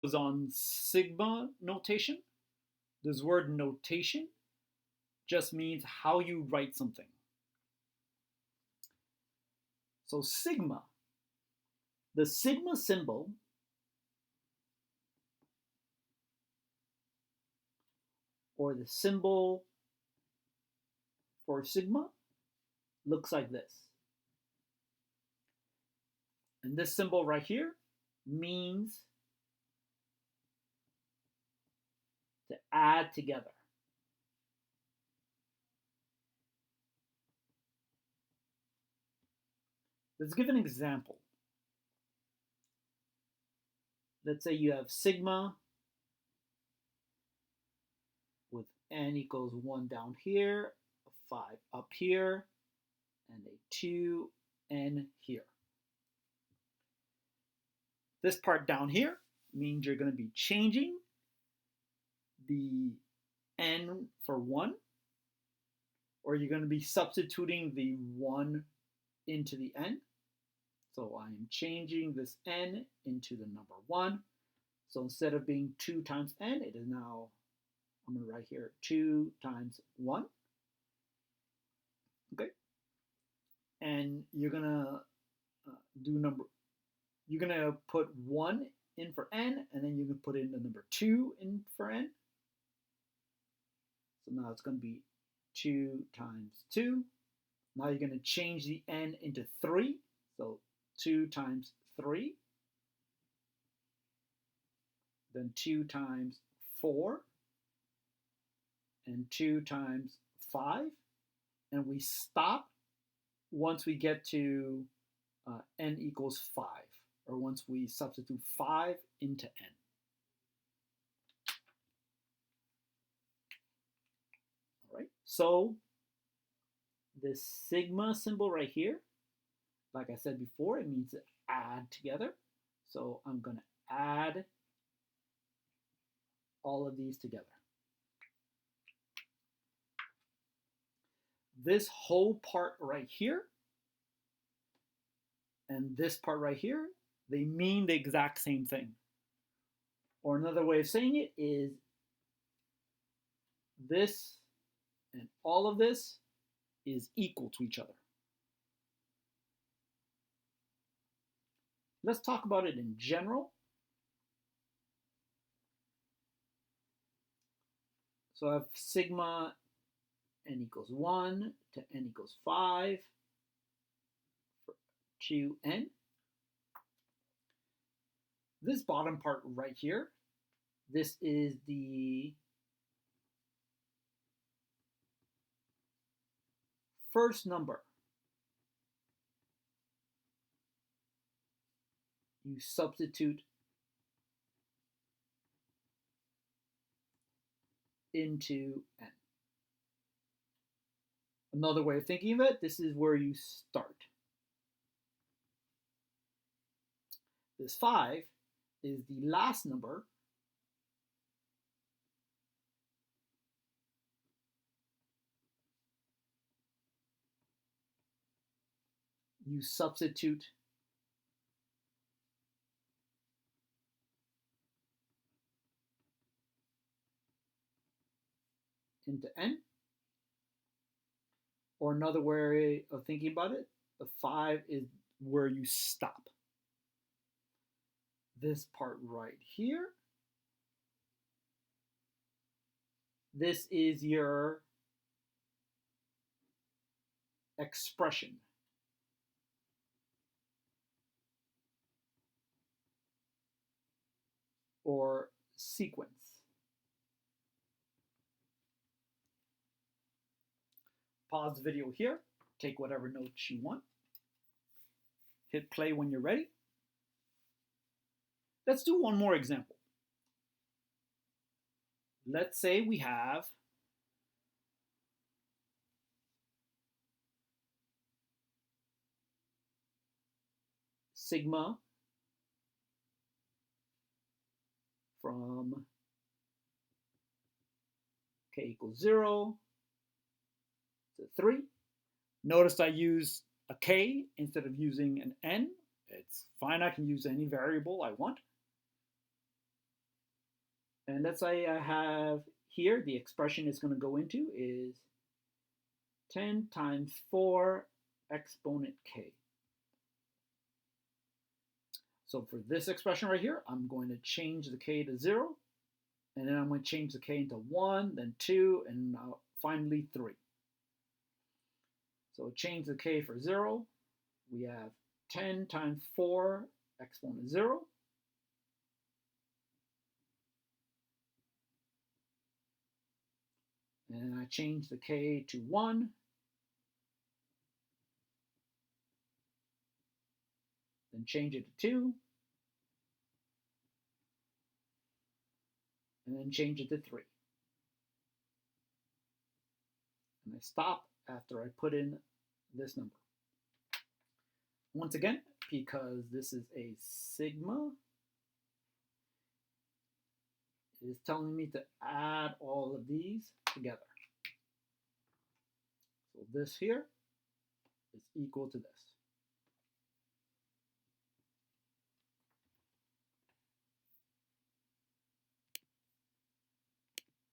is on sigma notation. This word notation just means how you write something. So sigma, the sigma symbol or the symbol for sigma looks like this. And this symbol right here means to add together. Let's give an example. Let's say you have sigma with n equals 1 down here, a 5 up here, and a 2n here. This part down here means you're going to be changing the n for 1, or you're going to be substituting the 1 into the n. So I am changing this n into the number 1. So instead of being 2 times n, it is now, I'm going to write here 2 times 1. Okay. And you're going to you're going to put 1 in for n, and then you can put in the number 2 in for n. So now it's going to be 2 times 2. Now you're going to change the n into 3. So 2 times 3. Then 2 times 4. And 2 times 5. And we stop once we get to n equals 5, or once we substitute 5 into n. All right, so this sigma symbol right here, like I said before, it means to add together. So I'm going to add all of these together. This whole part right here and this part right here, they mean the exact same thing. Or another way of saying it is this and all of this is equal to each other. Let's talk about it in general. So I have sigma n equals 1 to n equals 5 for 2n. This bottom part right here, this is the first number. You substitute into n. Another way of thinking of it, this is where you start. This 5 is the last number. You substitute into n. Or another way of thinking about it, the 5 is where you stop. This part right here, this is your expression. Or sequence. Pause the video here, take whatever notes you want, hit play when you're ready. Let's do one more example. Let's say we have sigma from k equals 0 to 3. Notice I use a k instead of using an n. It's fine, I can use any variable I want. And let's say I have here, the expression it's going to go into is 10 times 4 exponent k. So for this expression right here, I'm going to change the k to 0, and then I'm going to change the k into 1, then 2, and finally 3. So change the k for 0. We have 10 times 4 exponent 0. And I change the k to 1. Then change it to 2. And then change it to 3. And I stop after I put in this number. Once again, because this is a sigma, it is telling me to add all of these together. So this here is equal to this.